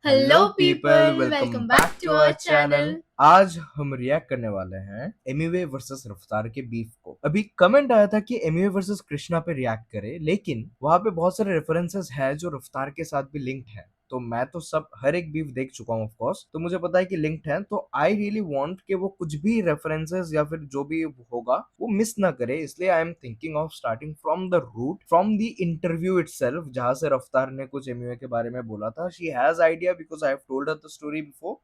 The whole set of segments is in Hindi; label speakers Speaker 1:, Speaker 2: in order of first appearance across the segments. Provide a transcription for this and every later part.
Speaker 1: Hello people, welcome back to our channel.
Speaker 2: आज हम रिएक्ट करने वाले हैं एमिवे वर्सेस रफ्तार के बीफ को। अभी कमेंट आया था कि एमिवे वर्सेस कृष्णा पे रिएक्ट करे, लेकिन वहां पे बहुत सारे रेफरेंसेस है जो रफ्तार के साथ भी लिंक्ड है। तो मैं तो सब हर एक बीफ देख चुका हूँ ऑफ कोर्स, तो मुझे पता है कि लिंक्ड है। तो आई रियली वांट कि वो कुछ भी रेफरेंसेस या फिर जो भी होगा वो मिस ना करे, इसलिए I am thinking of starting from the root, from the interview itself, जहां से रफ्तार ने कुछ एमयूए के बारे में बोला था। She has idea because I have told her the story before,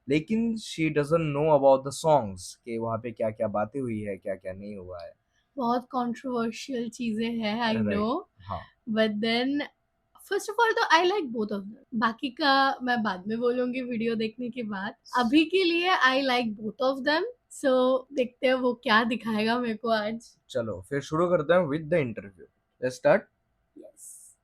Speaker 2: लेकिन she doesn't know about the songs कि वहां पे क्या क्या बातें हुई है, क्या क्या नहीं हुआ है।
Speaker 1: बहुत कंट्रोवर्शियल चीजें हैं, आई नो,
Speaker 2: राइट। हाँ।
Speaker 1: But then first of all तो I like both of them. बाकी का मैं बाद में बोलूंगी वीडियो देखने के बाद। अभी के लिए I like both of them, so देखते हैं वो क्या दिखाएगा मेरे को आज।
Speaker 2: चलो फिर शुरू करते हैं with the interview. Let's start.
Speaker 1: Yes.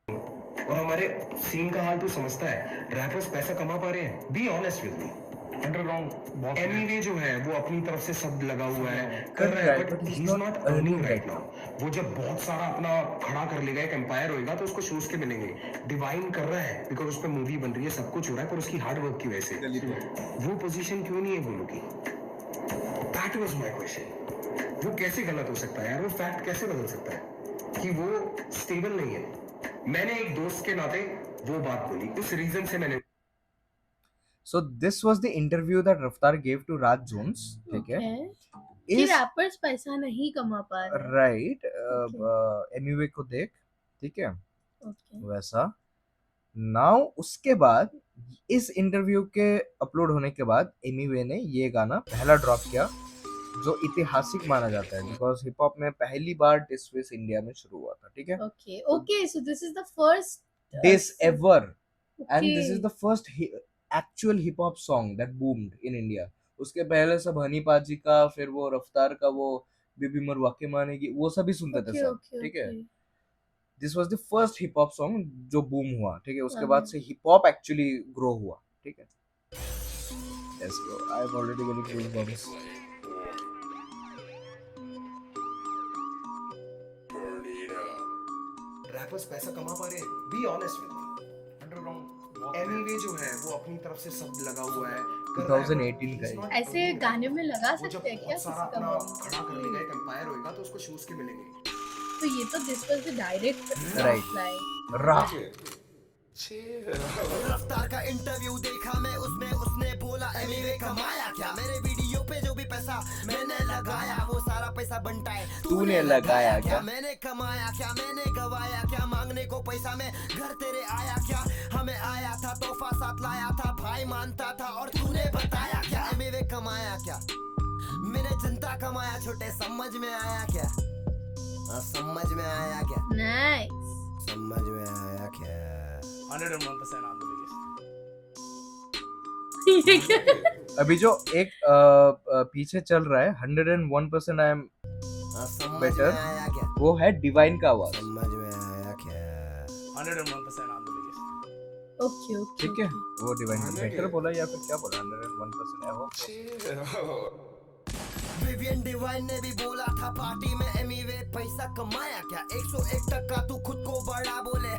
Speaker 3: और हमारे सीन का हाल तू समझता है, रैपर्स पैसा कमा पा रहे हैं, be honest with me. Underground Emiway जो है वो अपनी तरफ से सब लगा हुआ है, कर रहा है, but he is not earning right now. वो जब बहुत सारा अपना खड़ा कर लेगा, एक एम्पायर होएगा, तो उसको शोज के मिलेंगे। डिवाइन कर रहा है बिकॉज उस पर मूवी बन रही है, सब कुछ हो रहा है, पर उसकी हार्ड वर्क की वजह से वो पोजीशन क्यों नहीं है गोलू की? That was my question. वो कैसे गलत हो सकता है यार? वो फैक्ट कैसे बदल सकता है कि वो स्टेबल नहीं है? मैंने एक दोस्त के नाते वो बात बोली, इस रीजन से मैंने।
Speaker 2: So this was the interview that Raftar gave to Raj Jones. ठीक है।
Speaker 1: ओके, कि
Speaker 2: इस
Speaker 1: रैपर्स पैसा नहीं कमा पा रहे हैं।
Speaker 2: राइट
Speaker 1: ओके
Speaker 2: एमिवे को देख, ठीक है,
Speaker 1: ओके
Speaker 2: वैसा। नाउ उसके बाद इस इंटरव्यू के अपलोड होने के बाद एमिवे ने ये गाना पहला ड्रॉप किया, जो ऐतिहासिक माना जाता है बिकॉज हिप हॉप में पहली बार डिस विस इंडिया में शुरू हुआ था। ठीक है।
Speaker 1: Okay okay, so this is the first
Speaker 2: diss ever,
Speaker 1: okay
Speaker 2: and this is the first actual hip hop song that boomed in India. उसके पहले सब हनी पाजी का, फिर वो रफ्तार का वो बीबी मरवा के माने की, वो सभी सुनते थे
Speaker 1: ओके
Speaker 2: सब।
Speaker 1: ओके
Speaker 2: ठीक है।
Speaker 1: Okay.
Speaker 2: This was the first hip hop song जो बूम हुआ। ठीक है। उसके बाद
Speaker 1: हाँ।
Speaker 2: से हिप हॉप एक्चुअली ग्रो हुआ। ठीक है। Yes bro, I am already getting goosebumps.
Speaker 3: Rappers पैसा कमा पा रहे हैं, be honest with me. Underground Emiway जो है वो अपनी तरफ से सब लगा हुआ है, कर रहा है, बट
Speaker 2: 2018
Speaker 3: ही
Speaker 2: का
Speaker 3: इज
Speaker 2: है।
Speaker 3: नॉट
Speaker 1: ऐसे
Speaker 3: अर्निंग राइट
Speaker 1: गाने में लगा
Speaker 3: नाउ। वो जब
Speaker 1: सकते हैं क्या
Speaker 3: बहुत सारा
Speaker 1: किसी का
Speaker 3: अपना खड़ा कर लेगा,
Speaker 1: बॉन्ड?
Speaker 3: एक एम्पायर होएगा, तो उसको शूज के मिलेंगे।
Speaker 1: तो ये तो this was the direct
Speaker 2: right.
Speaker 1: Reply.
Speaker 2: रा
Speaker 4: रफ्तार का इंटरव्यू देखा मैं, उसमें उसने बोला एमिवे कमाया क्या? मेरे वीडियो पे जो भी पैसा मैंने लगाया, वो सारा पैसा बनता है
Speaker 2: तूने लगाया क्या?
Speaker 4: मैंने कमाया क्या? मैंने गवाया क्या? मांगने को पैसा में घर तेरे आया क्या? हमें आया था तोहफा साथ लाया था, भाई मानता था, और तूने बताया क्या? एमिवे कमाया क्या? मैंने जनता कमाया, छोटे समझ में आया क्या? समझ में आया क्या?
Speaker 1: नाइस।
Speaker 4: समझ में आया क्या?
Speaker 5: 101% on the biggest.
Speaker 1: ये क्या?
Speaker 2: अभी जो एक पीछे चल रहा है 101% आई एम
Speaker 4: समझ
Speaker 2: बेटर,
Speaker 4: में आया क्या?
Speaker 2: वो है डिवाइन का आवाज।
Speaker 4: समझ में आया क्या?
Speaker 5: 101% on the biggest.
Speaker 1: Okay okay
Speaker 2: ठीक है। वो डिवाइन का बेटर बोला या फिर क्या बोला? 101% है वो।
Speaker 4: विवियन डिवाइन ने भी बोला था पार्टी में, एमिवे पैसा कमाया क्या? 101% तू खुद को बड़ा बोले।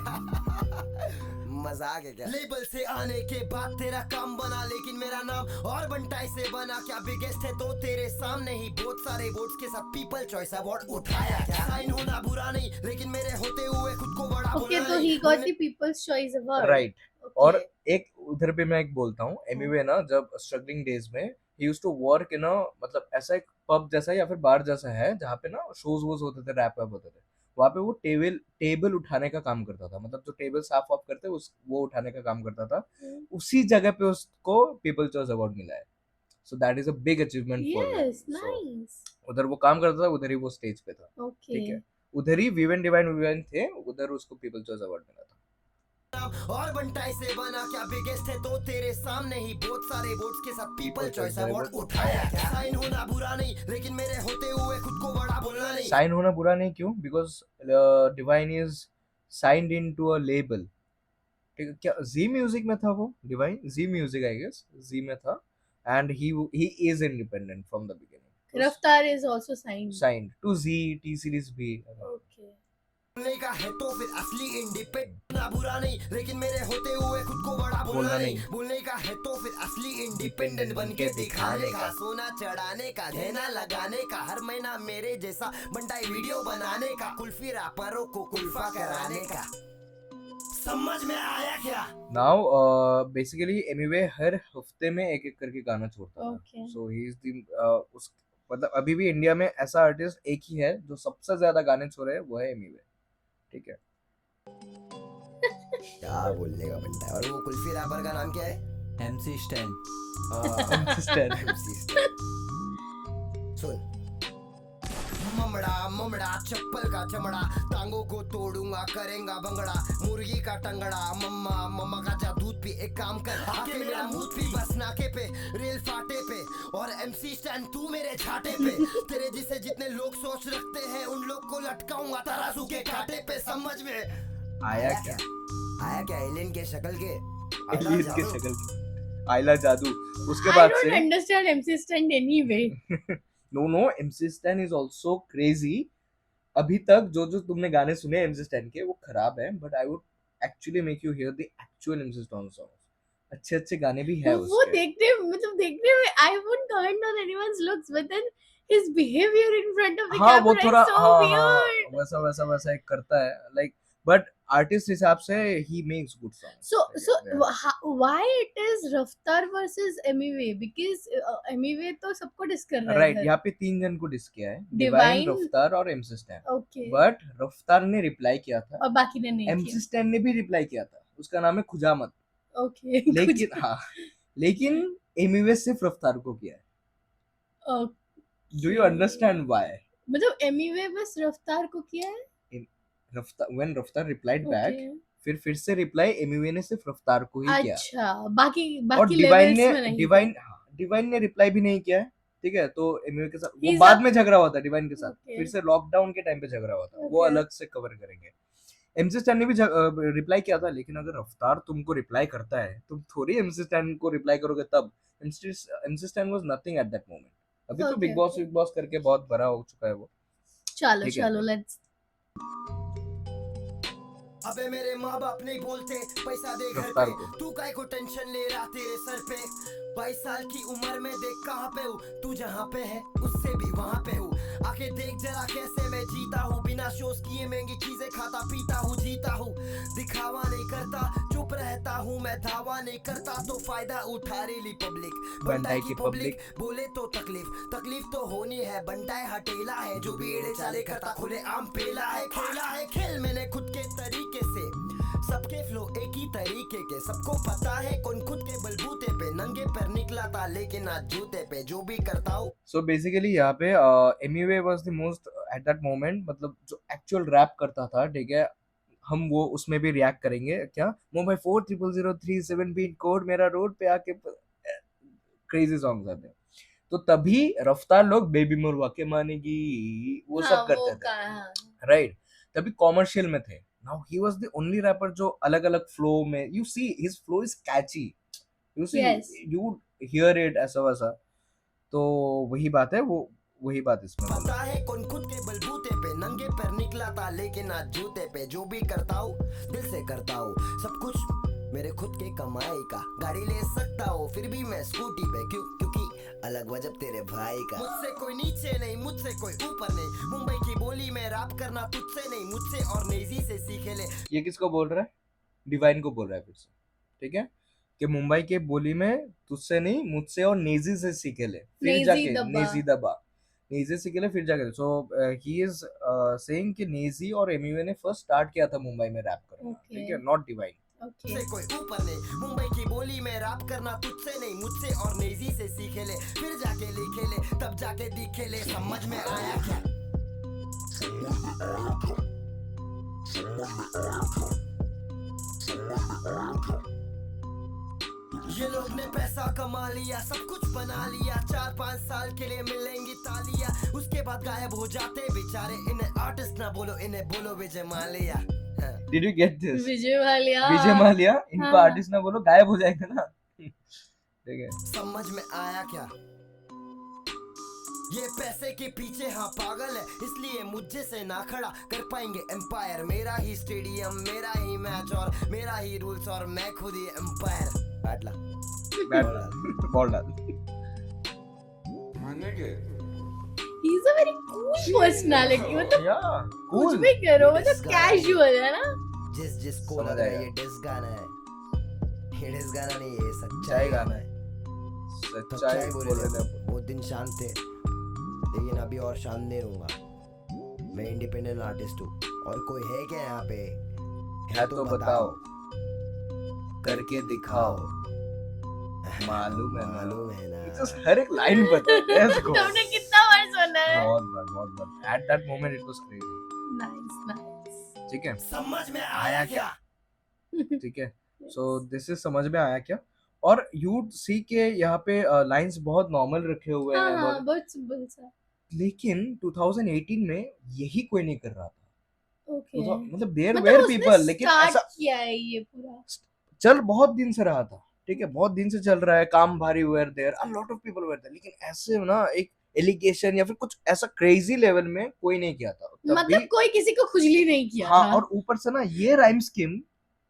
Speaker 4: मजाक है क्या? लेबल से आने के बाद तेरा काम बना, लेकिन मेरा नाम और बंटाई से बना क्या? बिगेस्ट है तो तेरे सामने ही बहुत सारे वोट्स के साथ पीपल चॉइस अवार्ड उठाया क्या? साइन होना बुरा नहीं, लेकिन मेरे होते हुए खुद को बड़ा
Speaker 1: ओके,
Speaker 4: बोलना
Speaker 1: तो ही
Speaker 4: नहीं।
Speaker 1: Got the people's choice award.
Speaker 2: Right. और एक उधर पे मैं एक बोलता हूँ, एमिवे ना जब स्ट्रगलिंग डेज में ही यूज्ड टू वर्क इन मतलब ऐसा एक पब जैसा या फिर बार जैसा है जहाँ पे ना शोज वोज होते थे, रैप वैप होते थे। वहाँ पे वो टेबल टेबल उठाने का काम करता था, मतलब जो टेबल साफ वाफ करते उस वो उठाने का काम करता था। उसी जगह पे उसको पीपल चॉइस अवार्ड मिला है। So that is a big achievement for him.
Speaker 1: Yes,
Speaker 2: so
Speaker 1: nice.
Speaker 2: उधर वो काम करता था, उधर ही वो स्टेज पे था।
Speaker 1: ओके।
Speaker 2: ठीक है। उधर ही विवेन डिवाइन थे, उधर उसको पीपल चॉइस अवार्ड मिला था।
Speaker 4: और बंटाई से बना क्या? बिगेस्ट है तो तेरे सामने ही बहुत सारे वोट्स के साथ पीपल चॉइस अवार्ड उठाया क्या? साइन होना बुरा नहीं, लेकिन मेरे होते हुए खुद को बड़ा बोलना नहीं।
Speaker 2: साइन होना बुरा नहीं क्यों? Because Divine is signed into a label. ठीक है। क्या जी म्यूजिक में था वो? Divine Zee music I guess Zee में था, and he is independent from the beginning.
Speaker 1: Raftaar is also signed.
Speaker 2: Signed to Zee T Series भी।
Speaker 1: ओके।
Speaker 4: बोलने का है तो फिर असली इंडिपेंडेंट ना बुरा नहीं, लेकिन मेरे होते हुए खुद को बड़ा बोलना नहीं। बोलने का है तो फिर असली इंडिपेंडेंट बन के दिखाने का, सोना चढ़ाने का, गहना लगाने का, हर महीना मेरे जैसा बंटाई वीडियो बनाने का, कुल्फी रैपरों को कुल्फा कराने का। समझ में आया क्या?
Speaker 2: नाउ बेसिकली एमिवे हर हफ्ते में एक एक करके गाना छोड़ता था।
Speaker 1: Okay.
Speaker 2: So he is the उस मतलब अभी भी इंडिया में ऐसा आर्टिस्ट एक ही है जो सबसे ज्यादा गाने छोड़े है, वो है एमिवे। ठीक है।
Speaker 4: क्या बोलने का बनता है। और वो कुल्फी रैपर का नाम क्या है?
Speaker 6: MC Stan.
Speaker 4: MC Stan। सुन, ममड़ा ममड़ा चप्पल का चमड़ा, टांगों को तोड़ूंगा करेंगा भंगड़ा, मुर्गी का टंगड़ा, मम्मा मम्मा का जा दूध पी, एक काम कर आके मेरा मुंह पी, बस नाके पे रेल फाटे पे, और MC Stan तू मेरे छाटे पे, तेरे जिसे जितने लोग सोच रखते हैं उन लोग को लटकाऊंगा तराजू के कांटे पे। समझ में
Speaker 2: आया क्या?
Speaker 4: आया क्या? एलियन के शक्ल के
Speaker 2: एलियन के शक्ल की आइला जादू। उसके
Speaker 1: I
Speaker 2: बाद
Speaker 1: don't
Speaker 2: से
Speaker 1: understand MC Stan anyway.
Speaker 2: No MC Stan is also crazy. अभी तक जो जो तुमने गाने सुने MC Stan के वो खराब है, but I would actually make you here the actual MC Stan songs. अच्छे अच्छे गाने भी है
Speaker 1: वो
Speaker 2: उसके।
Speaker 1: देखने में I wouldn't comment on anyone's looks, but then his behavior in front of the
Speaker 2: हाँ वो
Speaker 1: camera
Speaker 2: थोड़ा
Speaker 1: is so
Speaker 2: हाँ
Speaker 1: weird.
Speaker 2: वैसा वैसा वैसा एक करता है, लाइक बट आर्टिस्ट हिसाब से he makes good songs.
Speaker 1: Why it is Raftar versus Emiway? Because Emiway तो सबको डिस कर रहा है
Speaker 2: राइट,
Speaker 1: इधर.
Speaker 2: यहाँ पे 3 जन को डिस किया है, डिवाइन,
Speaker 1: Divine-
Speaker 2: रफ्तार और MC Stan।
Speaker 1: Okay.
Speaker 2: बट रफ्तार ने रिप्लाई किया था,
Speaker 1: और बाकी ने नहीं
Speaker 2: MC
Speaker 1: किया.
Speaker 2: Stan ने भी रिप्लाई किया था, उसका नाम है खुजामत।
Speaker 1: Okay.
Speaker 2: लेकिन हाँ, लेकिन एमिवे सिर्फ रफ्तार को किया है।
Speaker 1: Okay.
Speaker 2: Do you understand why?
Speaker 1: मतलब Emiway बस रफ्तार को किया है.
Speaker 2: रफ्तार व्हेन रफ्तार रिप्लाइड बैक,
Speaker 1: Okay.
Speaker 2: फिर से रिप्लाई एमिवे ने सिर्फ रफ्तार को ही किया।
Speaker 1: अच्छा, बाकी
Speaker 2: और
Speaker 1: लेवल्स में नहीं.
Speaker 2: डिवाइन ने रिप्लाई भी नहीं किया है। ठीक है, तो एमिवे के साथ वो
Speaker 1: He's
Speaker 2: बाद
Speaker 1: a-
Speaker 2: में झगड़ा हुआ था डिवाइन के साथ।
Speaker 1: Okay.
Speaker 2: फिर से लॉकडाउन के टाइम पे झगड़ा हुआ था, वो
Speaker 1: Okay.
Speaker 2: अलग से कवर करेंगे। MC Stan ने भी रिप्लाई किया था, लेकिन अगर रफ्तार तुमको रिप्लाई करता है, तुम थोड़ी MC Stan को रिप्लाई करोगे तब। MC Stan was nothing at that moment. अभी तो
Speaker 1: Okay,
Speaker 2: बिग बॉस करके बहुत बड़ा हो चुका है वो।
Speaker 1: चलो
Speaker 2: ठीक है।
Speaker 1: चलो लेट्स.
Speaker 4: अबे मेरे माँ बाप नहीं बोलते पैसा दे घर
Speaker 2: रफ्तार
Speaker 4: पे,
Speaker 2: को।
Speaker 4: तू काय को टेंशन ले रहा तेरे सर पे। 22 साल की उम्र में देख कहाँ पे हूँ, तू जहाँ पे है उससे भी वहाँ पे हूँ। आके देख जरा कैसे मैं जीता हूँ, बिना शोज किए महंगी चीजें खाता पीता हूँ, जीता हूँ। दिखावा नहीं करता, चुप रहता हूँ मैं, धावा नहीं करता तो फायदा उठा रही पब्लिक। बंटाई की पब्लिक बोले तो तकलीफ तो होनी है। बंटाई हटेला है जो भी एड़े चाले करता, खुले आम पेला है, खेला है खेल मैंने खुद के तरीके से। सबके फ्लो एक ही तरीके के, सबको पता है कौन खुद के बलबूते पे नंगे पैर निकला था, लेकिन आज जूते पे जो भी करता हूँ।
Speaker 2: सो बेसिकली यहाँ पे Emiway was the most at that moment, मतलब जो एक्चुअल रैप करता था। ठीक है, हम वो उसमें भी रिएक्ट करेंगे। क्या मुंबई 400037 पिन कोड मेरा रोड पे आके क्रेजी सॉन्ग्स आते हैं। तो तभी रफ्तार लोग बेबी मुर्गा के मानेगी वो सब करते थे, राइट। तभी कॉमर्शियल में थे। Now he was the only rapper जो अलग अलग फ्लो में, you see his flow is catchy, you see
Speaker 1: Yes.
Speaker 2: You hear it ऐसा वैसा। तो वही बात है, वो वही बात इसमें बोला।
Speaker 4: पता है कौन खुद के बलबूते पे नंगे पैर निकला था, लेकिन आज जूते पे जो भी करता हूँ दिल से करता हूँ। सब कुछ मेरे खुद के कमाई का, गाड़ी ले सकता हूँ फिर भी मैं स्कूटी पे, क्योंकि अलग वजब तेरे भाई का। मुझसे कोई नीचे नहीं, मुझसे कोई ऊपर नहीं, मुंबई की बोली में रैप करना तुझसे नहीं, मुझसे और नेजी से सीखे ले।
Speaker 2: ये किसको बोल रहा है? डिवाइन को बोल रहा है फिर से। ठीक है, कि मुंबई के बोली में तुझसे नहीं मुझसे और नेजी से सीखे ले, फिर
Speaker 1: नेजी
Speaker 2: जाके
Speaker 1: दबा।
Speaker 2: नेजी सीखे ले फिर जाके। सो ही इज सेइंग कि नेजी और एमिवे ने फर्स्ट स्टार्ट किया था मुंबई में रैप करना।
Speaker 1: Okay.
Speaker 2: ठीक है, नॉट डिवाइन।
Speaker 1: Okay.
Speaker 4: मुझसे कोई ऊपर नहीं, मुंबई की बोली में रैप करना तुझसे नहीं, मुझसे और नेजी से सीखे ले, फिर जाके लिखे ले, तब जाके दिखे ले। समझ में आया क्या? ये लोग ने पैसा कमा लिया, सब कुछ बना लिया, 4-5 साल के लिए मिलेंगी तालियां, उसके बाद गायब हो जाते बेचारे। इन्हें आर्टिस्ट ना बोलो, इन्हें बोलो Vijay Mallya.
Speaker 2: Did you get this?
Speaker 1: Vijay Mallya.
Speaker 2: Vijay Mallya, इनको
Speaker 1: हाँ.
Speaker 2: आर्टिस्ट ना बोलो, गायब हो जाएगा ना। ठीक है,
Speaker 4: समझ में आया क्या? ये पैसे के पीछे हाँ पागल है, इसलिए मुझे से ना खड़ा कर पाएंगे एम्पायर। मेरा ही स्टेडियम, मेरा ही मैच और मेरा ही रूल्स और मैं खुद ही एम्पायर। बैटला
Speaker 2: बॉल डाल।
Speaker 1: He's a very cool personality. मतलब
Speaker 2: या
Speaker 1: कुछ
Speaker 2: कूल।
Speaker 1: भी करो, मतलब कैजुअल है ना।
Speaker 4: जिसको
Speaker 2: समझ
Speaker 4: लग रहा
Speaker 2: आएगा।
Speaker 4: है ये डिस गाना है, ये डिस गाना नहीं, ये
Speaker 2: सच्चाई
Speaker 4: सच्चाई
Speaker 2: गाना
Speaker 4: गाना
Speaker 2: है।
Speaker 4: है।
Speaker 2: सच्चाई
Speaker 4: बोल
Speaker 2: बोल
Speaker 4: रहे
Speaker 2: रहे
Speaker 4: थे,
Speaker 2: थे।
Speaker 4: वो दिन शांत थे, लेकिन अभी और शानदार होगा। मैं इंडिपेंडेंट आर्टिस्ट हूँ, और कोई है क्या यहाँ पे?
Speaker 2: है तो बताओ, करके दिखाओ, मालूम है ना।
Speaker 4: मालूम है ना।
Speaker 2: Just हर एक लाइन पता है। Let's go.
Speaker 1: तुमने कितना बार सुना है?
Speaker 2: बहुत बार। At that moment it was crazy.
Speaker 1: Nice.
Speaker 2: ठीक है,
Speaker 4: समझ में आया क्या?
Speaker 2: ठीक है। So this is समझ में आया क्या? और you see के यहाँ पे लाइंस बहुत नॉर्मल रखे हुए
Speaker 1: हाँ
Speaker 2: हैं,
Speaker 1: हाँ, बहुत सिंपल सा।
Speaker 2: लेकिन 2018 में यही कोई नहीं कर रहा था।
Speaker 1: ओके।
Speaker 2: मतलब देयर
Speaker 1: मतलब
Speaker 2: वेर
Speaker 1: उसने
Speaker 2: पीपल, लेकिन
Speaker 1: start
Speaker 2: ऐसा
Speaker 1: किया है ये पूरा।
Speaker 2: चल बहुत दिन से रहा था। ठीक है, बहुत दिन से चल रहा है, काम भारी were there, a lot of people were there, लेकिन ऐसे ना एक एलिगेशन या फिर कुछ ऐसा क्रेजी लेवल में कोई नहीं किया था तब
Speaker 1: मतलब
Speaker 2: भी।
Speaker 1: कोई किसी को खुजली नहीं किया
Speaker 2: हाँ,
Speaker 1: था।
Speaker 2: और ऊपर से ना ये राइम स्कीम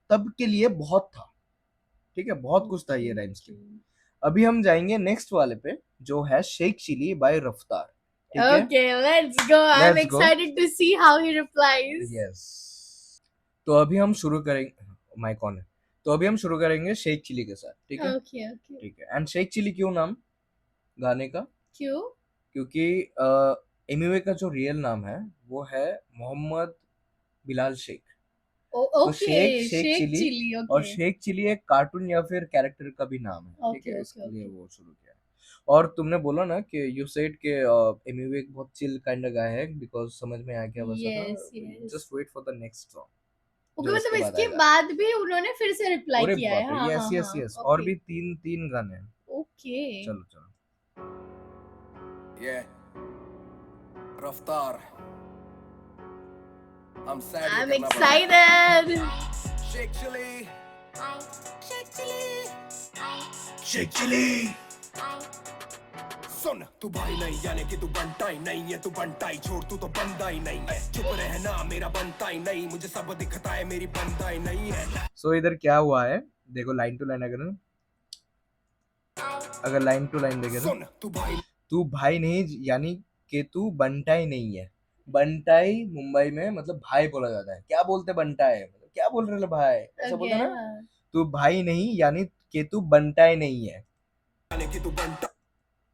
Speaker 2: तब के लिए बहुत था। ठीक है, बहुत कुछ था ये राइम स्कीम। अभी हम जाएंगे नेक्स्ट वाले पे, जो है शेख चिली बाय रफ्तार। ठीक है,
Speaker 1: Okay, let's go. I'm
Speaker 2: Let's go.
Speaker 1: excited to see how he replies.
Speaker 2: Yes. तो अभी हम शुरू करेंगे, माइक ऑन है। तो अभी हम शुरू करेंगे शेख चिली के साथ। ठीक है,
Speaker 1: Okay, okay.
Speaker 2: ठीक है। एंड शेख चिली क्यों नाम गाने का?
Speaker 1: क्यों?
Speaker 2: क्योंकि एमिवे का जो रियल नाम है वो है मोहम्मद बिलाल शेख।
Speaker 1: Oh,
Speaker 2: तो
Speaker 1: okay.
Speaker 2: Sheikh
Speaker 1: Sheikh
Speaker 2: Chilli,
Speaker 1: Chili.
Speaker 2: और
Speaker 1: Okay.
Speaker 2: शेख चिली एक कार्टून या फिर कैरेक्टर का भी नाम है। ठीक
Speaker 1: Okay,
Speaker 2: है,
Speaker 1: okay,
Speaker 2: इसके लिए
Speaker 1: okay.
Speaker 2: वो शुरू किया। और तुमने बोला ना कि यू सेड के एमिवे एक बहुत चिल काइंड ऑफ गाय है, बिकॉज़ समझ में आ गया वैसा था।
Speaker 1: Yes, yes.
Speaker 2: Just wait for the next song
Speaker 1: Okay,
Speaker 2: जो
Speaker 1: मतलब
Speaker 2: इसके बाद
Speaker 1: इसके
Speaker 2: आएगा।
Speaker 1: बाद भी उन्होंने फिर से रिप्लाई
Speaker 2: अरे
Speaker 1: किया है।
Speaker 2: बाप रे,
Speaker 1: हाँ
Speaker 2: यस
Speaker 1: हाँ
Speaker 2: यस
Speaker 1: हाँ।
Speaker 2: यस, और
Speaker 1: Okay.
Speaker 2: भी तीन गाने हैं।
Speaker 1: Okay.
Speaker 2: चलो चलो।
Speaker 6: Yeah. Raftar. I'm sad.
Speaker 1: I'm excited.
Speaker 6: Shake chili.
Speaker 2: Sheikh Chilli.
Speaker 6: सुन तू भाई नहीं, यानी कि तू बनता ही नहीं है, तू बनता ही छोड़, तू तो बंदा ही नहीं है। चुप रहना, मेरा बनता ही नहीं, मुझे सब दिखता है, मेरी बनता ही नहीं है।
Speaker 2: सो इधर क्या हुआ है देखो, लाइन टू लाइन अगर लाइन टू लाइन देखे ना,
Speaker 6: सुन
Speaker 2: तू भाई नहीं यानी कि तू बंटाई नहीं है। बंटाई मुंबई में मतलब भाई बोला जाता है। क्या बोलते बंटाई, मतलब क्या बोल रहे भाई, ऐसा बोलते
Speaker 1: Okay.
Speaker 2: ना।
Speaker 1: हाँ.
Speaker 2: तू भाई नहीं यानी कि तू बंटाई नहीं है।
Speaker 6: यानी कि तू बनता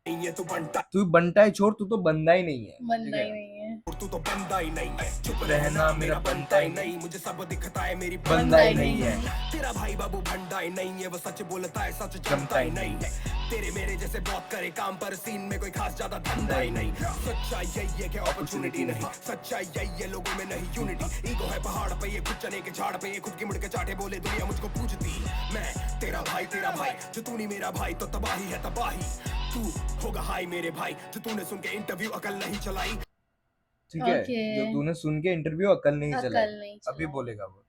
Speaker 6: नहीं है, तू बनता
Speaker 2: तू बंटाई छोड़, तू तो बंदा ही नहीं है।
Speaker 1: बंदा
Speaker 2: ठीक
Speaker 1: ही
Speaker 2: है?
Speaker 1: नहीं है।
Speaker 6: और तू तो बंदा ही नहीं है। चुप
Speaker 2: रहना,
Speaker 6: रहना,
Speaker 2: मेरा
Speaker 6: मेरा बनता ही नहीं, मुझे सब दिखता है, मेरी
Speaker 2: बंदा ही नहीं है।
Speaker 6: तेरा भाई बाबू भंडा ही नहीं है, वो सच बोलता है, सच जमता ही नहीं है। तेरे मेरे जैसे बहुत करे काम, पर सीन में कोई खास ज्यादा धंधा ही नहीं। सच्चाई यही है कि अपॉर्चुनिटी नहीं, सच्चाई यही है लोगों में नहीं यूनिटी। ईगो है पहाड़ पे, ये खुद चने के झाड़ पे, ये खुद की मुड़ के चाटे, बोले दुनिया मुझको पूछती। मैं तेरा भाई जो तू नहीं मेरा भाई तो तबाही है तबाही। तू होगा हाई मेरे भाई, जो तूने सुन के इंटरव्यू अकल नहीं चलाई।
Speaker 2: ठीक है,
Speaker 1: Okay.
Speaker 2: जो तूने सुन के इंटरव्यू अकल नहीं
Speaker 1: अकल
Speaker 2: चलाई,
Speaker 1: नहीं
Speaker 2: अभी
Speaker 1: चलाई।
Speaker 2: बोलेगा वो।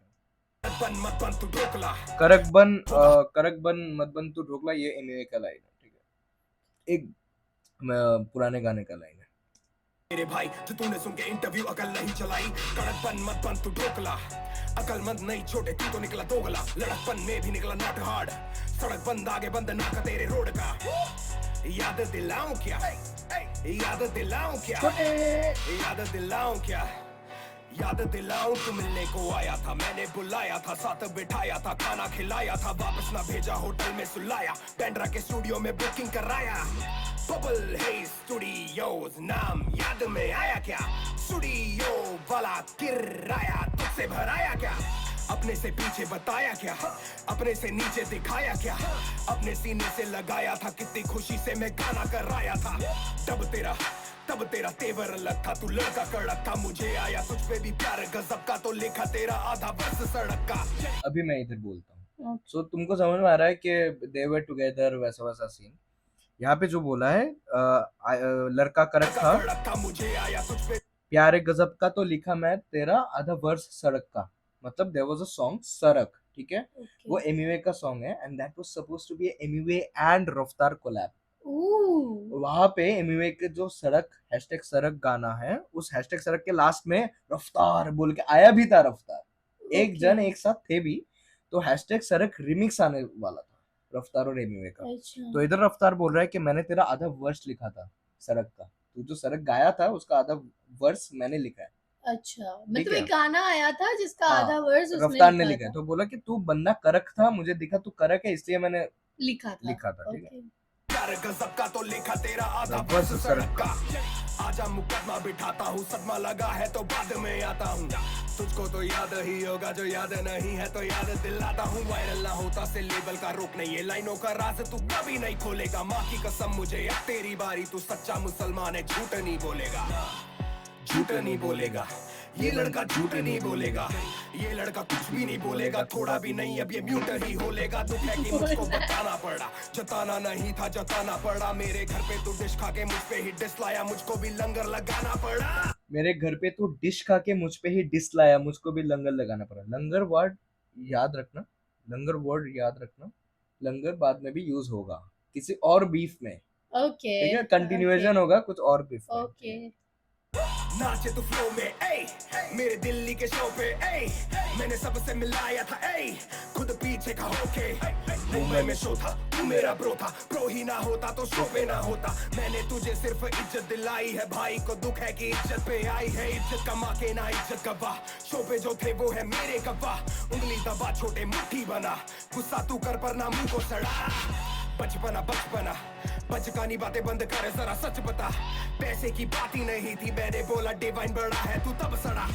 Speaker 6: मत बन तू ढोकला।
Speaker 2: करक बन मत बन तू ढोकला, ये एमिवे का लाइन है। ठीक है, एक पुराने गाने का लाइन है।
Speaker 6: मेरे भाई जो तूने सुन के इंटरव्यू अकल नहीं चलाई। कड़कपन मत बन तू ढोकला, अकलमंद नहीं छोटे, तू तो निकला दोगला। लड़कपन में भी निकला नॉट हार्ड, सड़क बंद आगे बंद ना का तेरे रोड का। याद दिलाऊं क्या, याद दिलाऊं क्या, याद दिलाऊं क्या, याद दिलाऊं तू मिलने को आया था, मैंने बुलाया था, साथ बिठाया था, खाना खिलाया था, वापस ना भेजा, होटल में सुलाया, पेंड्रा के स्टूडियो में बुकिंग कराया। बबल हे स्टूडियोज नाम याद में आया क्या, स्टूडियो वाला किराया तुझसे भराया क्या, अपने से पीछे बताया क्या, अपने से नीचे दिखाया क्या, अपने सीने से लगाया था, कितनी खुशी से मैं गाना कराया था। तब तेरा तेवर अलग था, तू लड़का कड़क था, मुझे आया तुझ पे भी प्यार गजब का, तो लिखा तेरा आधा वर्ष सड़क का।
Speaker 2: अभी मैं इधर बोलता हूँ। सो तुमको समझ में आ रहा है कि दे वर टुगेदर, वैसा वैसा सीन। यहाँ पे जो बोला है लड़का करक था,
Speaker 6: मुझे आया तुझ पे
Speaker 2: प्यारे गजब का, तो लिखा मैं तेरा आधा वर्ष सड़क का। मतलब देयर वाज अ सॉन्ग सड़क। ठीक है, वो एमिवे का सॉन्ग है, and that was supposed to be Emiway and Raftaar collab.
Speaker 1: Oh!
Speaker 2: वहां पे एमिवे के जो सड़क हैशटैग सड़क गाना है, उस हैशटैग सड़क के लास्ट में रफ्तार बोल के आया भी था रफ्तार। एक
Speaker 1: ओके।
Speaker 2: जन एक साथ थे भी, तो हैशटैग सड़क रिमिक्स आने वाला था रफ्तार और एमिवे का।
Speaker 1: अच्छा।
Speaker 2: तो इधर रफ्तार बोल रहा है कि मैंने तेरा आधा वर्स लिखा था सड़क का, तू जो सड़क गाया था उसका आधा वर्स मैंने लिखा है।
Speaker 1: अच्छा,
Speaker 2: ठीक
Speaker 1: मतलब
Speaker 2: है।
Speaker 1: एक गाना आया था जिसका
Speaker 2: हाँ,
Speaker 1: आधा वर्स उसने
Speaker 2: रफ्तार ने
Speaker 1: लिखा
Speaker 2: लिखा है।
Speaker 1: था।
Speaker 2: तो बोला कि तू बंदा करक था, मुझे दिखा तू करक है, इसलिए मैंने
Speaker 1: लिखा था।
Speaker 2: लिखा था। ठीक है।
Speaker 1: ओके।
Speaker 6: प्यार गजब का तो लिखा तेरा आधा
Speaker 2: वर्स
Speaker 6: वर्ष
Speaker 2: सड़क
Speaker 6: सड़क का। आजा मुकदमा बिठाता हूँ, सदमा लगा है तो बाद में आता हूँ। तुझको तो याद ही होगा, जो याद नहीं है तो याद दिलाता हूँ। वायरल ना होता से लेबल का रोक नहीं, ये लाइनों का राज तू कभी नहीं खोलेगा। माँ की कसम मुझे अब तेरी बारी, तू सच्चा मुसलमान है, झूठ नहीं बोलेगा, झूठ नहीं बोलेगा। ये लड़का झूठ नहीं बोलेगा, ये लड़का कुछ भी नहीं बोलेगा, थोड़ा भी नहीं, अब ये म्यूट ही होलेगा। दुख है कि मुझको बताना पड़ा, जताना नहीं था जताना पड़ा। मेरे घर पे तू डिश खा के मुझ पे ही डिस लाया, मुझको भी लंगर लगाना पड़ा।
Speaker 2: मेरे घर पे तू डिश खा के मुझ पे ही डिस लाया, मुझको भी लंगर लगाना पड़ा। लंगर वर्ड याद रखना, लंगर वर्ड याद रखना। लंगर बाद में भी यूज होगा किसी और बीफ में।
Speaker 1: ओके।
Speaker 2: ठीक है, कंटिन्यूएशन होगा कुछ और बीफ में।
Speaker 1: ओके।
Speaker 6: नाचे तू फ्लो में, ए मेरे दिल्ली के शो पे, ए मैंने सबसे मिलाया था, ए खुद पीछे का होके। मुंबई में शो था, तू मेरा ब्रो था, प्रो ही ना होता तो शो पे ना होता। मैंने तुझे सिर्फ इज्जत दिलाई है, भाई को दुख है कि इज्जत पे आई है। इज्जत कमा के ना इज्जत गवा, शो पे जो थे वो है मेरे गवाह। उंगली दबा छोटे मुट्ठी बना, गुस्सा तू कर पर ना मुंह को सड़ा। बचपना बचपना बचकानी बातें बंद कर, जरा सच बता। पैसे की बात ही नहीं थी, मैंने बोला डिवाइन बड़ा है, तू तब सड़ा।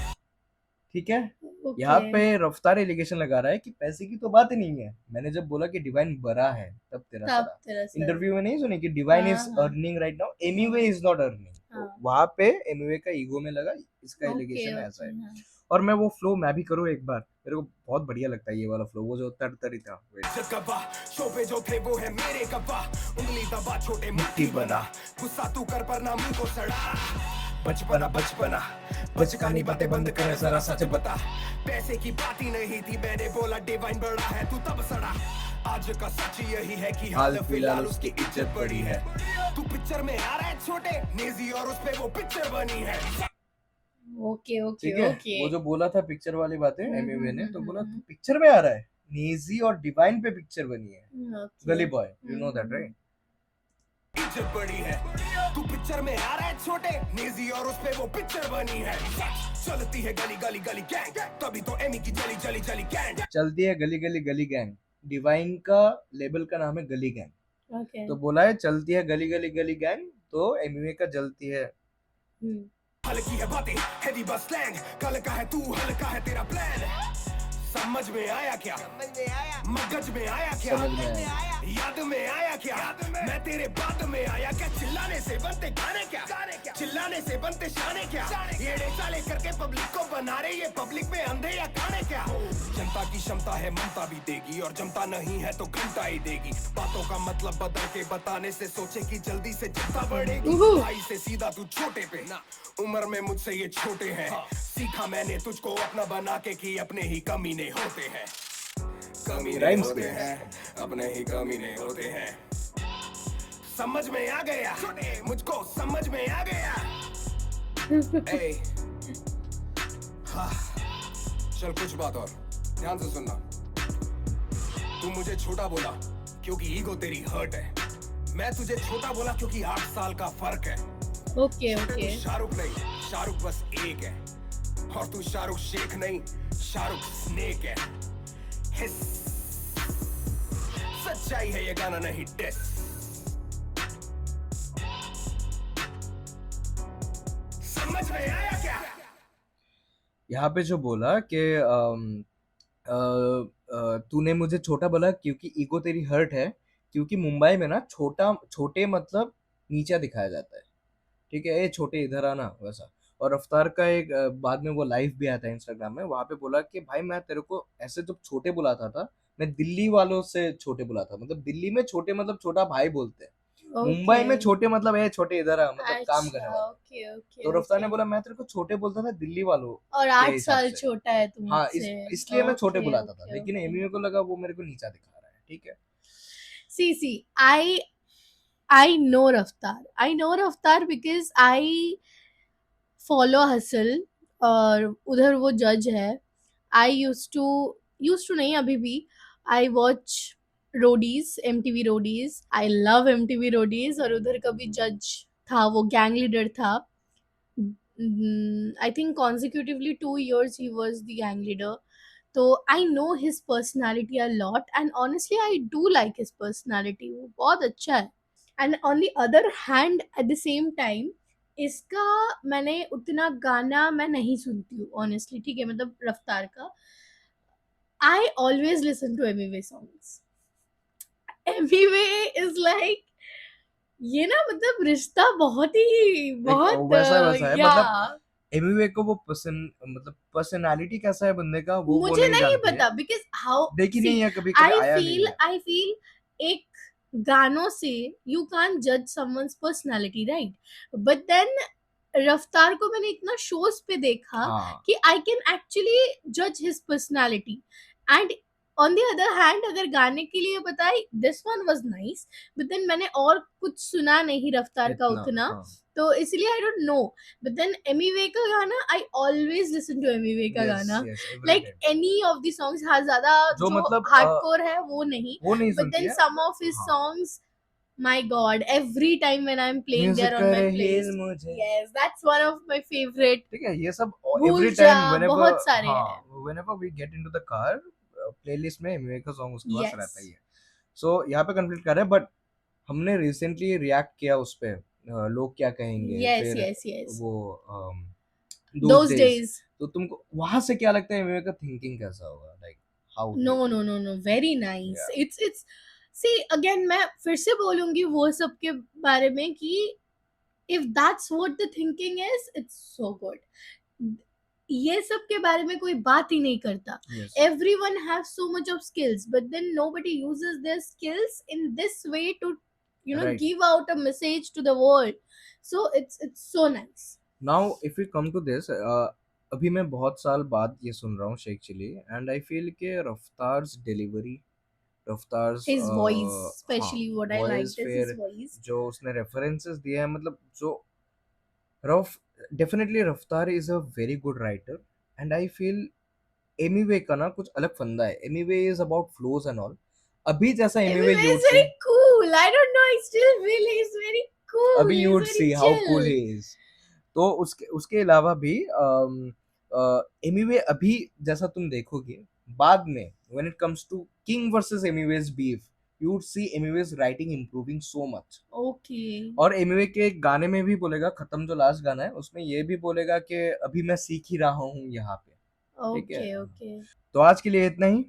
Speaker 2: ठीक है।
Speaker 1: ओके।
Speaker 2: यहाँ पे रफ्तार एलिगेशन लगा रहा है कि पैसे की तो बात ही नहीं है, मैंने जब बोला कि डिवाइन बड़ा है तब तेरा
Speaker 1: तब
Speaker 2: सड़ा।
Speaker 1: तेरा सर।
Speaker 2: इंटरव्यू में नहीं सुनी कि डिवाइन
Speaker 1: हाँ,
Speaker 2: इज
Speaker 1: हाँ।
Speaker 2: Earning right now, Emiway is not earning.
Speaker 1: हाँ।
Speaker 2: वहां पे एमिवे का ईगो में लगा, इसका
Speaker 1: ओके,
Speaker 2: एलिगेशन ऐसा
Speaker 1: ओके,
Speaker 2: है।
Speaker 1: हाँ।
Speaker 2: और मैं वो फ्लो मैं भी करूँ एक बार, मेरे को बहुत बढ़िया लगता है ये वाला फ्लो, वो जो तड़तड़ी था। Wait.
Speaker 6: इज्जत गवाह, शो पे जो थे वो है मेरे गवाह। उंगली दबा छोटे मुट्ठी बना, गुस्सा तू कर पर ना मुंह को सड़ा। बचपना बचपना बचकानी बातें बंद कर, जरा सच बता। पैसे की बात ही नहीं थी, मैंने बोला डिवाइन बड़ा है, तू तब सड़ा। आज का सच यही है कि हाल फिलहाल उसकी इज्जत बड़ी है। तू पिक्चर में आ रहा है छोटे नेजी, और उस पे वो पिक्चर बनी है।
Speaker 1: ओके, ओके,
Speaker 2: ठीक है,
Speaker 1: ओके।
Speaker 2: वो जो बोला था पिक्चर वाली बातें
Speaker 1: हम्म,
Speaker 2: एमिवे ने, तो
Speaker 1: हम्म,
Speaker 2: बोला
Speaker 1: हम्म,
Speaker 2: तू पिक्चर में आ रहा है, नेजी और डिवाइन पे पिक्चर बनी है।
Speaker 1: ओके।
Speaker 2: गली boy, you know that right.
Speaker 6: इज्जत बड़ी है, तू पिक्चर में आ रहा है छोटे नेजी, और उस पे वो पिक्चर बनी है। चलती है गली गली गली गैंग, तभी तो एमी की जली जली जली गैंग।
Speaker 2: चलती है गली गली गली गैंग, डिवाइन का लेबल का नाम है गली गैंग।
Speaker 1: ओके।
Speaker 2: तो बोला है चलती है गली गली गली गैंग, तो एमिवे का जलती है।
Speaker 1: हम्म।
Speaker 6: हल्की है बातें, हैवी बस स्लैंग, कल का है तू, हल्का है तेरा प्लान। समझ में आया क्या, मगज में आया क्या,
Speaker 2: समझ में आया।
Speaker 6: याद में आया क्या, मैं तेरे बाद में आया क्या। चिल्लाने से बनते गाने क्या, चिल्लाने से बनते शाने क्या। येड़े चाले करके पब्लिक को बना रहे, ये पब्लिक में अंधे या काने क्या। जनता की क्षमता है ममता भी देगी, और जमता नहीं है तो घंटा ही देगी। बातों का मतलब बदल के बताने से सोचे कि जल्दी से जनता बढ़ेगी। भाई से सीधा तू छोटे पे ना, उम्र में मुझसे ये छोटे हैं। सीखा मैंने तुझको अपना बना के कि अपने ही कमीने होते हैं, कमीने
Speaker 2: Rhymes
Speaker 6: होते
Speaker 2: भी।
Speaker 6: हैं, अपने ही कमीने होते हैं। समझ में आ गया, मुझको समझ में आ गया। ए, हाँ, चल कुछ बात और ध्यान से सुनना। तू मुझे छोटा बोला क्योंकि ईगो तेरी हर्ट है, मैं तुझे छोटा बोला क्योंकि 8 साल का फर्क है।
Speaker 1: Okay, okay.
Speaker 6: तू शाहरुख नहीं, शाहरुख बस एक है, और तू शाहरुख शेख नहीं, शाहरुख स्नेक है। हिस, सच्चाई है ये गाना नहीं डिस। समझ में आया क्या।
Speaker 2: यहाँ पे जो बोला कि तूने मुझे छोटा बोला क्योंकि ईगो तेरी हर्ट है, क्योंकि मुंबई में ना छोटा छोटे मतलब नीचा दिखाया जाता है। ठीक है, ए छोटे इधर आना वैसा। और रफ्तार का एक बाद में वो लाइव भी आया था इंस्टाग्राम में, वहां पे बोला कि भाई मैं तेरे को ऐसे जब छोटे बुलाता था, मैं दिल्ली वालों से छोटे बुलाता, मतलब दिल्ली में छोटे मतलब छोटा भाई बोलते हैं, मुंबई में छोटे मतलब ए छोटे इधर आ, मतलब काम करने
Speaker 1: अच्छा,
Speaker 2: वाला।
Speaker 1: ओके, ओके,
Speaker 2: तो रफ्तार ने
Speaker 1: ओके।
Speaker 2: बोला मैं तेरे को छोटे बोलता था दिल्ली वालों
Speaker 1: और
Speaker 2: के
Speaker 1: 8
Speaker 2: हिसाब
Speaker 1: साल
Speaker 2: से।
Speaker 1: छोटा है तू
Speaker 2: हाँ,
Speaker 1: मुझसे।
Speaker 2: इसलिए मैं छोटे
Speaker 1: ओके,
Speaker 2: बुलाता था,
Speaker 1: ओके,
Speaker 2: लेकिन
Speaker 1: ओके।
Speaker 2: एमियो को लगा वो मेरे को नीचा दिखा रहा है। ठीक है।
Speaker 1: See, I know Raftaar because I follow Hustle और उधर वो जज है. I used to नहीं अभी भी. I watch Roadies, MTV Roadies. I love MTV Roadies और उधर का भी जज था, वो गैंग लीडर था. I think consecutively 2 years he was the gang leader. So I know his personality a lot and honestly I do like his personality. वो बहुत अच्छा है. And on the other hand at the same time इसका मैंने उतना गाना मैं नहीं सुनती हूँ honestly, ठीक है, मतलब रफ्तार का. I always listen to Emiway songs. Emiway is like ये ना मतलब रिश्ता बहुत ही बहुत
Speaker 2: वैसा है मतलब
Speaker 1: या
Speaker 2: एमिवे को वो मतलब पर्सनालिटी कैसा है बंदे का वो
Speaker 1: मुझे नहीं
Speaker 2: जानती है.
Speaker 1: पता बिकॉज हाउ
Speaker 2: देखी नहीं है कभी
Speaker 1: आई
Speaker 2: आया नहीं
Speaker 1: फील
Speaker 2: है.
Speaker 1: एक गानों से यू कैन जज someone's personality right, but then Raftaar को मैंने इतना शोज पे देखा
Speaker 2: हाँ.
Speaker 1: कि आई कैन एक्चुअली जज his personality. And on the other hand अगर गाने के लिए बताए this one was nice, but then मैंने और कुछ सुना नहीं रफ्तार का उतना,
Speaker 2: हाँ.
Speaker 1: तो इसलिए I don't know. But then Emiway का गाना I always listen to Emiway का गाना.
Speaker 2: every
Speaker 1: like
Speaker 2: time.
Speaker 1: Any of the songs हाँ ज्यादा
Speaker 2: जो
Speaker 1: जो
Speaker 2: मतलब,
Speaker 1: हार्डकोर है वो नहीं,
Speaker 2: वो नहीं
Speaker 1: बट
Speaker 2: सुनती
Speaker 1: देन
Speaker 2: है.
Speaker 1: सम ऑफ हिज
Speaker 2: हाँ.
Speaker 1: Songs my god, every time when I'm playing
Speaker 2: Music
Speaker 1: there on my
Speaker 2: करे
Speaker 1: playlist,
Speaker 2: heal मुझे.
Speaker 1: yes, that's one of my favorite.
Speaker 2: ठीक है ये सब
Speaker 1: भूल
Speaker 2: every
Speaker 1: जा,
Speaker 2: time whenever
Speaker 1: बहुत सारे
Speaker 2: हाँ
Speaker 1: हैं.
Speaker 2: whenever we get into the car playlist में एमिवे का सॉन्ग उसके पास
Speaker 1: Yes.
Speaker 2: रहता ही है. सो यहाँ पे कंप्लीट कर रहे हैं बट हमने रिसेंटली रिएक्ट किया उस पे लोग क्या कहेंगे.
Speaker 1: Yes,
Speaker 2: फिर
Speaker 1: yes, yes.
Speaker 2: वो
Speaker 1: Those days.
Speaker 2: तो तुमको वहां से क्या लगता है एमिवे का थिंकिंग कैसा होगा like how.
Speaker 1: No, very nice.
Speaker 2: Yeah.
Speaker 1: It's see again मैं फिर से बोलूंगी वो सब के बारे में कि if that's what the thinking is, it's so good. ये सब के बारे में कोई बात ही नहीं करता.
Speaker 2: Yes.
Speaker 1: Everyone has so much of skills, but then nobody uses their skills in this way to, you know,
Speaker 2: Right.
Speaker 1: give out a message to the world. So it's so nice.
Speaker 2: Now if we come to this अभी मैं बहुत साल बाद ये सुन रहा हूँ Sheikh Chilli and I feel के Raftaar's delivery Raftaar's
Speaker 1: His voice, especially
Speaker 2: हाँ,
Speaker 1: what I liked is his
Speaker 2: फिर
Speaker 1: voice.
Speaker 2: जो उसने रेफरेंसेस दिए हैं मतलब जो रफ डेफिनेटली रफ्तार is a very good writer and I feel Emiway का ना कुछ अलग फंदा है. Emiway is about flows and all. अभी जैसा Emiway
Speaker 1: Everyone
Speaker 2: you
Speaker 1: is very cool. I don't know. I still feel he's very cool.
Speaker 2: अभी
Speaker 1: He's
Speaker 2: you would
Speaker 1: very
Speaker 2: see how
Speaker 1: chill.
Speaker 2: Cool he is. तो उसके अलावा भी एमीवे अभी जैसा तुम देखोगे बाद में when it comes to King versus Emiway beef you would see Emiway writing improving so much.
Speaker 1: Okay.
Speaker 2: और एमीवे के गाने में भी बोलेगा खत्म जो लास्ट गाना है उसमें ये भी बोलेगा कि अभी मैं सीख ही रहा हूँ यहाँ पे. ठीक है.
Speaker 1: Okay.
Speaker 2: तो आज के लिए इतना ही.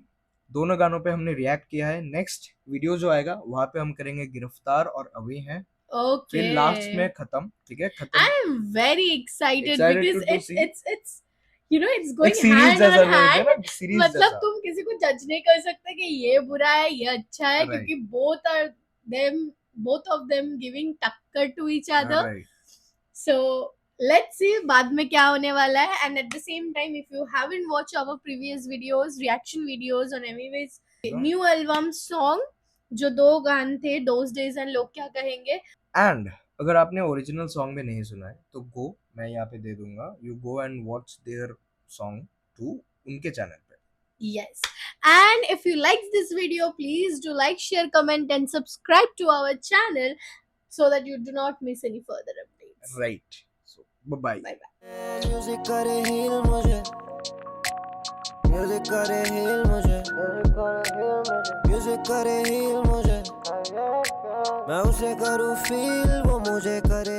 Speaker 2: दोनों गानों पे हमने रिएक्ट किया है. नेक्स्ट वीडियो जो आएगा वहां पे हम करेंगे गिरफ्तार और अभी हैं.
Speaker 1: Okay.
Speaker 2: फिर लास्ट में खत्म. ठीक है खत्म.
Speaker 1: I'm very excited
Speaker 2: Excited
Speaker 1: because
Speaker 2: to see.
Speaker 1: it's you know it's
Speaker 2: एक
Speaker 1: going
Speaker 2: सीरीज
Speaker 1: hand
Speaker 2: जैसा
Speaker 1: on
Speaker 2: बोलते हैं
Speaker 1: hand.
Speaker 2: ना सीरीज
Speaker 1: मतलब
Speaker 2: जैसा.
Speaker 1: तुम किसी को जज नहीं कर सकते कि ये बुरा है ये अच्छा है,
Speaker 2: Right.
Speaker 1: क्योंकि both of them giving टक्कर to each other.
Speaker 2: Right.
Speaker 1: So let's see बाद में क्या होने वाला है. And at the same time, if you haven't watched our previous videos, reaction videos on Emiway's new album song, जो 2 गाने थे, Those Days and लोग क्या कहेंगे.
Speaker 2: एंड अगर आपने ओरिजिनल सॉन्ग में नहीं सुना है तो गो मैं यहाँ पे दे दूंगा. You go and watch their song too उनके चैनल पे.
Speaker 1: Yes. And if you liked this video, please do like, share, comment and subscribe to our channel so that you do not miss any further updates.
Speaker 2: Right. So bye.
Speaker 1: Bye bye.
Speaker 4: Music करे हील मुझे म्यूजिक करे हील मुझे म्यूजिक करे हील मुझे मैं उसे करूँ फील वो मुझे करे